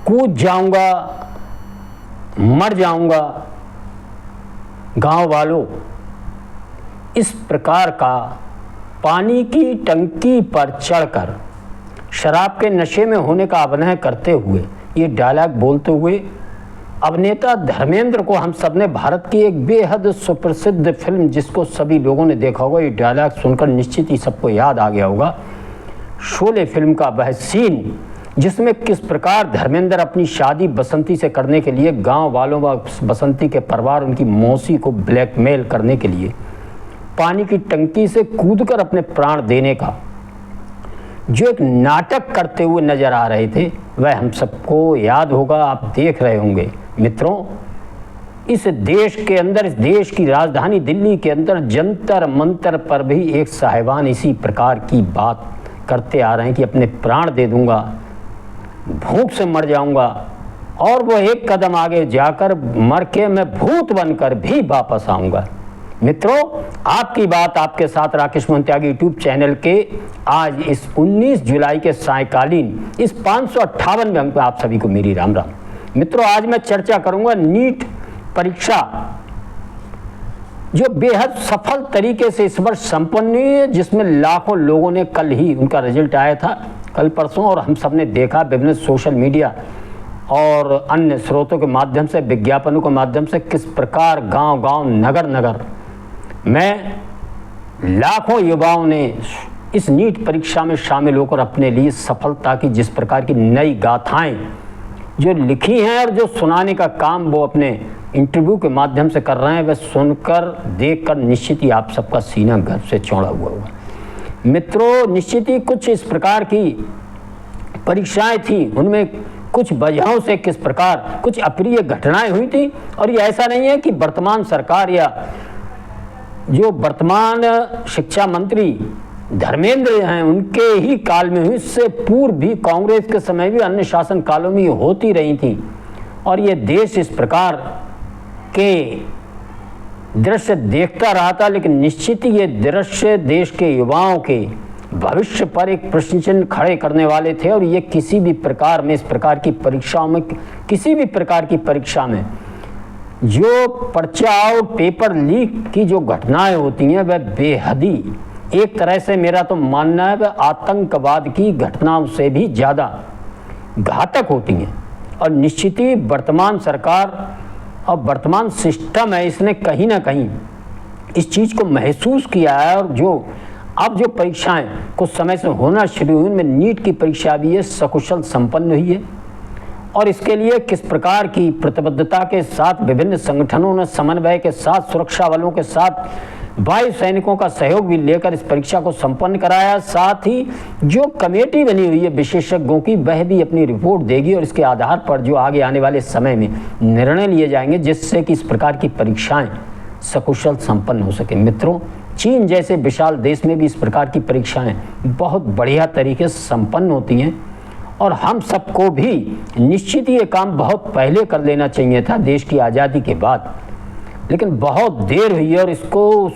कूद जाऊंगा, मर जाऊंगा। गांव वालों, इस प्रकार का पानी की टंकी पर चढ़कर शराब के नशे में होने का अभिनय करते हुए, ये डायलॉग बोलते हुए अभिनेता धर्मेंद्र को हम सब ने भारत की एक बेहद सुप्रसिद्ध फिल्म, जिसको सभी लोगों ने देखा होगा, ये डायलॉग सुनकर निश्चित ही सबको याद आ गया होगा, शोले फिल्म का वह सीन जिसमें किस प्रकार धर्मेंद्र अपनी शादी बसंती से करने के लिए गांव वालों व बसंती के परिवार, उनकी मौसी को ब्लैकमेल करने के लिए पानी की टंकी से कूदकर अपने प्राण देने का जो एक नाटक करते हुए नजर आ रहे थे, वह हम सबको याद होगा, आप देख रहे होंगे। मित्रों, इस देश के अंदर, इस देश की राजधानी दिल्ली के अंदर जंतर मंतर पर भी एक साहिबान इसी प्रकार की बात करते आ रहे हैं कि अपने प्राण दे दूंगा, भूख से मर जाऊंगा, और वो एक कदम आगे जाकर मर के मैं भूत बनकर भी वापस आऊंगा। मित्रों, आपकी बात आपके साथ राकेश मोहन त्यागी यूट्यूब चैनल के आज इस 19 जुलाई के सायकालीन इस 558वें अंक में आप सभी को मेरी राम राम। मित्रों, आज मैं चर्चा करूंगा नीट परीक्षा जो बेहद सफल तरीके से इस वर्ष संपन्न हुई है, जिसमें लाखों लोगों ने, कल ही उनका रिजल्ट आया था, कल परसों, और हम सब ने देखा विभिन्न सोशल मीडिया और अन्य स्रोतों के माध्यम से, विज्ञापनों के माध्यम से, किस प्रकार गांव-गांव, नगर-नगर में लाखों युवाओं ने इस नीट परीक्षा में शामिल होकर अपने लिए सफलता की जिस प्रकार की नई गाथाएं जो लिखी हैं और जो सुनाने का काम वो अपने इंटरव्यू के माध्यम से कर रहे हैं, वह सुनकर, देखकर निश्चित ही आप सबका सीना गर्व से चौड़ा हुआ होगा। मित्रों, निश्चित ही कुछ इस प्रकार की परीक्षाएं थी, उनमें कुछ वजहों से किस प्रकार कुछ अप्रिय घटनाएं हुई थी, और ये ऐसा नहीं है कि वर्तमान सरकार या जो वर्तमान शिक्षा मंत्री धर्मेंद्र हैं उनके ही काल में हुई, इससे पूर्व भी कांग्रेस के समय भी अन्य शासन कालों में होती रही थी, और ये देश इस प्रकार के दृश्य देखता रहा था। लेकिन निश्चित ही ये दृश्य देश के युवाओं के भविष्य पर एक प्रश्न चिन्ह खड़े करने वाले थे, और ये किसी भी प्रकार में, इस प्रकार की परीक्षाओं में, किसी भी प्रकार की परीक्षा में जो पर्चा और पेपर लीक की जो घटनाएं होती हैं, वह बेहदी, एक तरह से मेरा तो मानना है, वह आतंकवाद की घटनाओं से भी ज़्यादा घातक होती हैं। और निश्चित ही वर्तमान सरकार और वर्तमान सिस्टम है, इसने कहीं ना कहीं इस चीज़ को महसूस किया है, और जो अब जो परीक्षाएं कुछ समय से होना शुरू हुई, उनमें नीट की परीक्षा भी है सकुशल संपन्न हुई है, और इसके लिए किस प्रकार की प्रतिबद्धता के साथ विभिन्न संगठनों ने समन्वय के साथ, सुरक्षा बलों के साथ, वायु सैनिकों का सहयोग भी लेकर इस परीक्षा को संपन्न कराया। साथ ही जो कमेटी बनी हुई है विशेषज्ञों की, वह भी अपनी रिपोर्ट देगी, और इसके आधार पर जो आगे आने वाले समय में निर्णय लिए जाएंगे, जिससे कि इस प्रकार की परीक्षाएं सकुशल संपन्न हो सके। मित्रों, चीन जैसे विशाल देश में भी इस प्रकार की परीक्षाएं बहुत बढ़िया तरीके से संपन्न होती हैं, और हम सबको भी निश्चित ही ये काम बहुत पहले कर लेना चाहिए था देश की आज़ादी के बाद, लेकिन बहुत देर हुई है, और इसको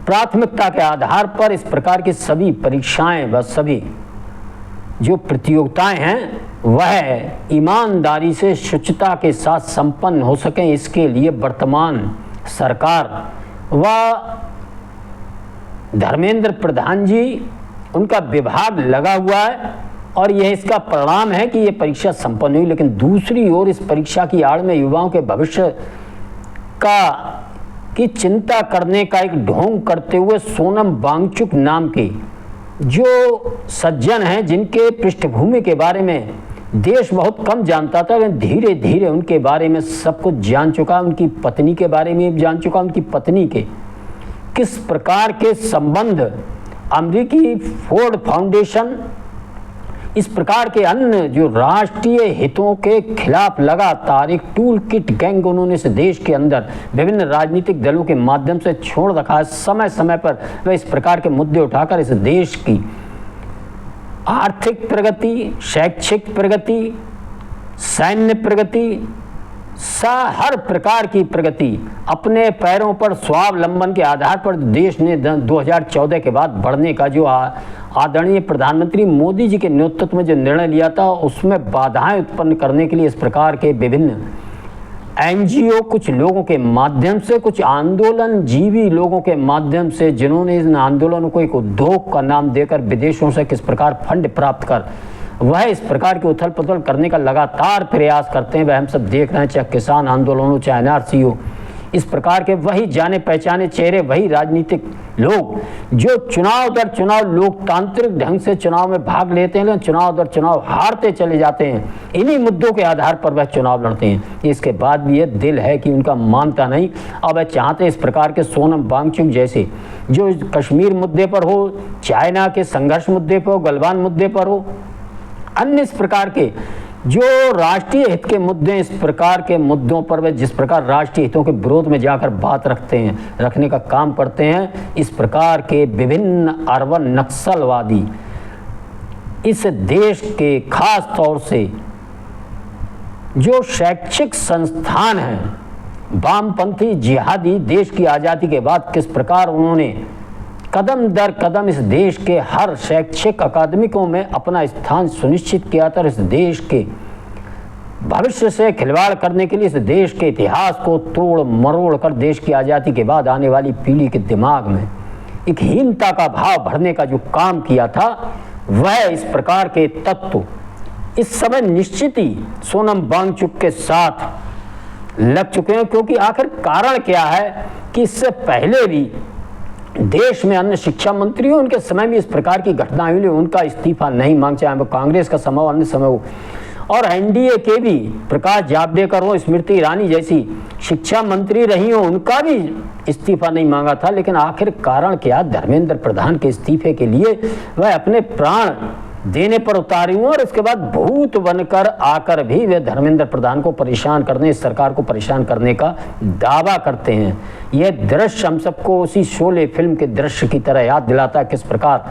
प्राथमिकता के आधार पर इस प्रकार की सभी परीक्षाएं व सभी जो प्रतियोगिताएं हैं वह ईमानदारी से, शुचिता के साथ संपन्न हो सकें। इसके लिए वर्तमान सरकार व धर्मेंद्र प्रधान जी, उनका विभाग लगा हुआ है, और यह इसका परिणाम है कि ये परीक्षा संपन्न हुई। लेकिन दूसरी ओर इस परीक्षा की आड़ में युवाओं के भविष्य की चिंता करने का एक ढोंग करते हुए सोनम वांगचुक नाम के जो सज्जन हैं, जिनके पृष्ठभूमि के बारे में देश बहुत कम जानता था, लेकिन धीरे धीरे उनके बारे में सब कुछ जान चुका, उनकी पत्नी के बारे में जान चुका, उनकी पत्नी के किस प्रकार के संबंध अमेरिकी फोर्ड फाउंडेशन, इस प्रकार के अन्य जो राष्ट्रीय हितों के खिलाफ लगातार एक टूल किट गैंग उन्होंने इस देश के अंदर विभिन्न राजनीतिक दलों के माध्यम से छोड़ रखा है। समय समय पर वह इस प्रकार के मुद्दे उठाकर इस देश की आर्थिक प्रगति, शैक्षिक प्रगति, सैन्य प्रगति हर प्रकार की प्रगति अपने पैरों पर स्वावलंबन के आधार पर देश ने 2014 के बाद बढ़ने का जो आदरणीय प्रधानमंत्री मोदी जी के नेतृत्व में जो निर्णय लिया था, उसमें बाधाएं उत्पन्न करने के लिए इस प्रकार के विभिन्न एनजीओ कुछ लोगों के माध्यम से, कुछ आंदोलन जीवी लोगों के माध्यम से, जिन्होंने इन आंदोलनों को एक उद्योग का नाम देकर विदेशों से किस प्रकार फंड प्राप्त कर वह इस प्रकार की उथल पुथल करने का लगातार प्रयास करते हैं, वह हम सब देख रहे हैं, चाहे किसान आंदोलन हो, चाहे एनआरसी हो। इस प्रकार के वही जाने पहचाने चेहरे, वही राजनीतिक लोग जो चुनाव दर चुनाव लोकतांत्रिक ढंग से चुनाव में भाग लेते हैं, लेकिन चुनाव दर चुनाव हारते चले जाते हैं। इन्हीं मुद्दों के आधार पर वह चुनाव लड़ते हैं। इसके बाद भी ये दिल है कि उनका मानता नहीं, और वह चाहते इस प्रकार के सोनम वांगचुक जैसे जो कश्मीर मुद्दे पर हो, चाइना के संघर्ष मुद्दे पर हो, गलवान मुद्दे पर हो, अन्य इस प्रकार के जो राष्ट्रीय हित के मुद्दे, इस प्रकार के मुद्दों पर वे जिस प्रकार राष्ट्रीय हितों के विरोध में जाकर बात रखने का काम करते हैं, इस प्रकार के विभिन्न अर्बन नक्सलवादी इस देश के खास तौर से जो शैक्षिक संस्थान हैं, वामपंथी जिहादी देश की आज़ादी के बाद किस प्रकार उन्होंने कदम दर कदम इस देश के हर शैक्षिक अकादमिकों में अपना स्थान सुनिश्चित किया था। इस देश के भविष्य से खिलवाड़ करने के लिए, इस देश के इतिहास को तोड़ मरोड़ कर देश की आज़ादी के बाद आने वाली पीढ़ी के दिमाग में एक हीनता का भाव भरने का जो काम किया था, वह इस प्रकार के तत्व इस समय निश्चित ही सोनम वांगचुक के साथ लग चुके हैं। क्योंकि आखिर कारण क्या है कि इससे पहले भी देश में अन्य शिक्षा मंत्री हो, उनके समय में इस प्रकार की घटनाएं हुई, उनका इस्तीफा नहीं मांग, चाहे वो कांग्रेस का समय हो, अन्य समय हो, और एनडीए के भी प्रकाश जावड़ेकर हो, स्मृति ईरानी जैसी शिक्षा मंत्री रही हो, उनका भी इस्तीफा नहीं मांगा था। लेकिन आखिर कारण क्या? धर्मेंद्र प्रधान के इस्तीफे के लिए वह अपने प्राण देने पर उतारी हुए, और इसके बाद भूत बनकर आकर भी वे धर्मेंद्र प्रधान को परेशान करने, इस सरकार को परेशान करने का दावा करते हैं। यह दृश्य हम सबको उसी शोले फिल्म के दृश्य की तरह याद दिलाता है, किस प्रकार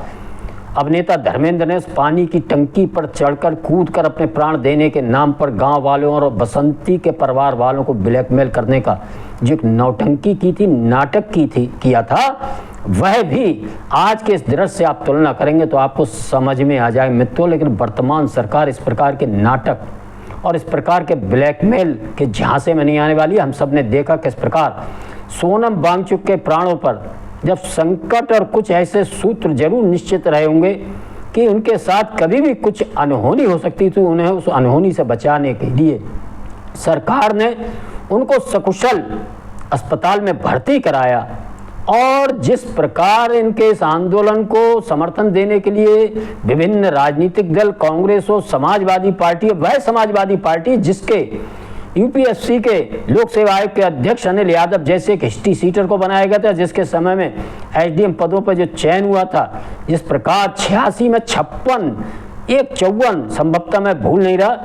अभिनेता धर्मेंद्र ने उस पानी की टंकी पर चढ़कर कूदकर अपने प्राण देने के नाम पर गांव वालों और बसंती के परिवार वालों को ब्लैकमेल करने का जो एक नौटंकी की थी, नाटक किया था, वह भी आज के इस दृश्य से आप तुलना करेंगे तो आपको समझ में आ जाए मित्रों। लेकिन वर्तमान सरकार इस प्रकार के नाटक और इस प्रकार के ब्लैकमेल के झांसे में नहीं आने वाली। हम सब ने देखा किस प्रकार सोनम वांगचुक के प्राणों पर जब संकट और कुछ ऐसे सूत्र जरूर निश्चित रहे होंगे कि उनके साथ कभी भी कुछ अनहोनी हो सकती थी, उन्हें उस अनहोनी से बचाने के लिए सरकार ने उनको सकुशल अस्पताल में भर्ती कराया। और जिस प्रकार इनके इस आंदोलन को समर्थन देने के लिए विभिन्न राजनीतिक दल, कांग्रेस हो, समाजवादी पार्टी, वह समाजवादी पार्टी जिसके यूपीएससी के लोक सेवा आयोग के अध्यक्ष अनिल यादव जैसे एक हिस्ट्री सीटर को बनाया गया था, जिसके समय में एसडीएम पदों पर जो चयन हुआ था, जिस प्रकार 86 में 56, 54 संभवतः मैं भूल नहीं रहा,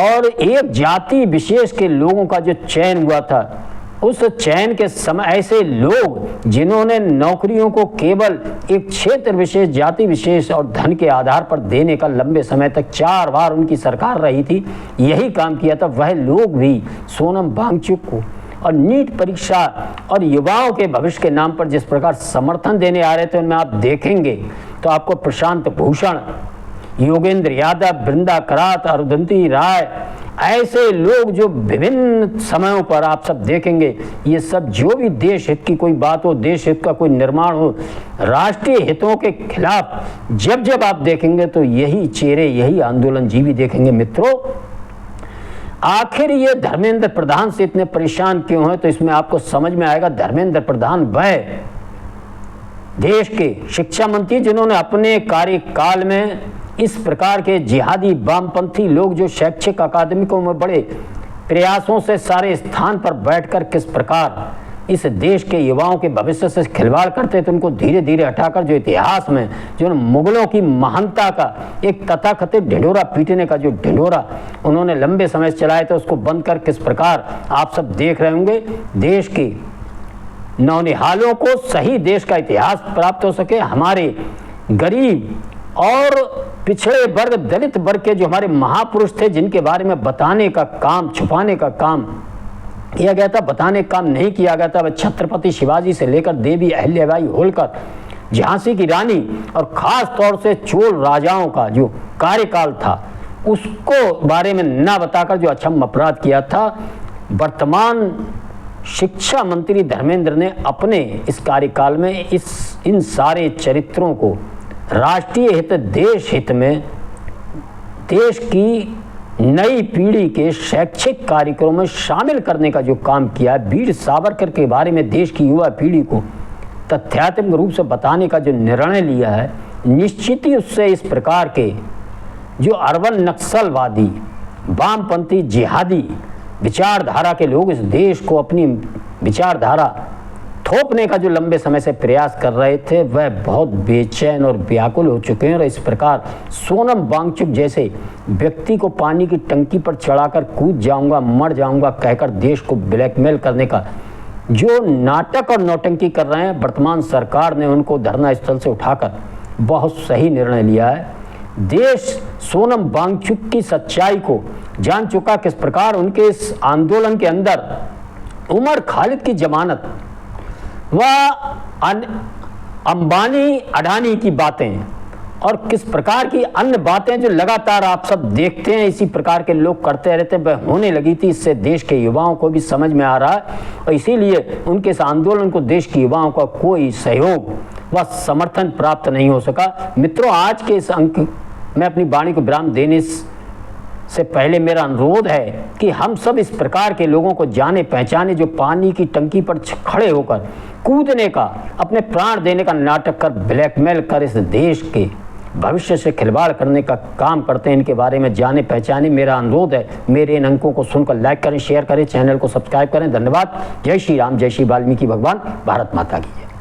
और एक जाति विशेष के लोगों का जो चयन हुआ था, उस चयन के समय ऐसे लोग जिन्होंने नौकरियों को केवल एक क्षेत्र विशेष, जाति विशेष और धन के आधार पर देने का लंबे समय तक 4 बार उनकी सरकार रही थी, यही काम किया था, वह लोग भी सोनम वांगचुक को और नीट परीक्षा और युवाओं के भविष्य के नाम पर जिस प्रकार समर्थन देने आ रहे थे, उनमें आप देखेंगे तो आपको प्रशांत भूषण, योगेंद्र यादव, वृंदा करात, अरुंधति राय, ऐसे लोग जो विभिन्न समयों पर आप सब देखेंगे, ये सब जो भी देश हित की कोई बात हो, देश हित का कोई निर्माण हो, राष्ट्रीय हितों के खिलाफ जब जब आप देखेंगे तो यही चेहरे, यही आंदोलन जीवी देखेंगे। मित्रों, आखिर ये धर्मेंद्र प्रधान से इतने परेशान क्यों है? तो इसमें आपको समझ में आएगा। धर्मेंद्र प्रधान वह देश के शिक्षा मंत्री जिन्होंने अपने कार्यकाल में इस प्रकार के जिहादी वामपंथी लोग जो शैक्षिक अकादमिकों में बड़े प्रयासों से सारे स्थान पर बैठकर किस प्रकार इस देश के युवाओं के भविष्य से खिलवाड़ करते थे, उनको धीरे धीरे हटाकर जो इतिहास में जो मुगलों की महानता का एक तथाकथित ढिंढोरा पीटने का जो ढिंढोरा उन्होंने लंबे समय से चलाया था, उसको बंद कर किस प्रकार आप सब देख रहे होंगे देश के नौनिहालों को सही देश का इतिहास प्राप्त हो सके, हमारे गरीब और पिछड़े वर्ग, दलित वर्ग के जो हमारे महापुरुष थे, जिनके बारे में बताने का काम, छुपाने का काम किया गया था, बताने का काम नहीं किया गया था। वह छत्रपति शिवाजी से लेकर देवी अहिल्याबाई होलकर, झांसी की रानी और खास तौर से चोल राजाओं का जो कार्यकाल था उसको बारे में ना बताकर जो अक्षम अपराध किया था, वर्तमान शिक्षा मंत्री धर्मेंद्र ने अपने इस कार्यकाल में इन सारे चरित्रों को राष्ट्रीय हित, देश हित में, देश की नई पीढ़ी के शैक्षिक कार्यक्रमों में शामिल करने का जो काम किया है, वीर सावरकर के बारे में देश की युवा पीढ़ी को तथ्यात्मक रूप से बताने का जो निर्णय लिया है, निश्चित ही उससे इस प्रकार के जो अर्बन नक्सलवादी, वामपंथी, जिहादी विचारधारा के लोग इस देश को अपनी विचारधारा थोपने का जो लंबे समय से प्रयास कर रहे थे, वह बहुत बेचैन और व्याकुल हो चुके हैं। और इस प्रकार सोनम वांगचुक जैसे व्यक्ति को पानी की टंकी पर चढ़ाकर कूद जाऊंगा, मर जाऊंगा कहकर देश को ब्लैकमेल करने का जो नाटक और नौटंकी कर रहे हैं, वर्तमान सरकार ने उनको धरना स्थल से उठाकर बहुत सही निर्णय लिया है। देश सोनम वांगचुक की सच्चाई को जान चुका, किस प्रकार उनके इस आंदोलन के अंदर उमर खालिद की जमानत व अंबानी अडानी की बातें और किस प्रकार की अन्य बातें जो लगातार आप सब देखते हैं इसी प्रकार के लोग करते रहते हैं, वह होने लगी थी। इससे देश के युवाओं को भी समझ में आ रहा है और इसीलिए उनके इस आंदोलन को देश के युवाओं का कोई सहयोग व समर्थन प्राप्त नहीं हो सका। मित्रों, आज के इस अंक में अपनी वाणी को विराम देने से पहले मेरा अनुरोध है कि हम सब इस प्रकार के लोगों को जाने पहचाने, जो पानी की टंकी पर खड़े होकर कूदने का, अपने प्राण देने का नाटक कर, ब्लैकमेल कर इस देश के भविष्य से खिलवाड़ करने का काम करते हैं। इनके बारे में जाने पहचाने। मेरा अनुरोध है, मेरे इन अंकों को सुनकर लाइक करें, शेयर करें, चैनल को सब्सक्राइब करें। धन्यवाद। जय श्री राम, जय श्री वाल्मीकि भगवान, भारत माता की जय।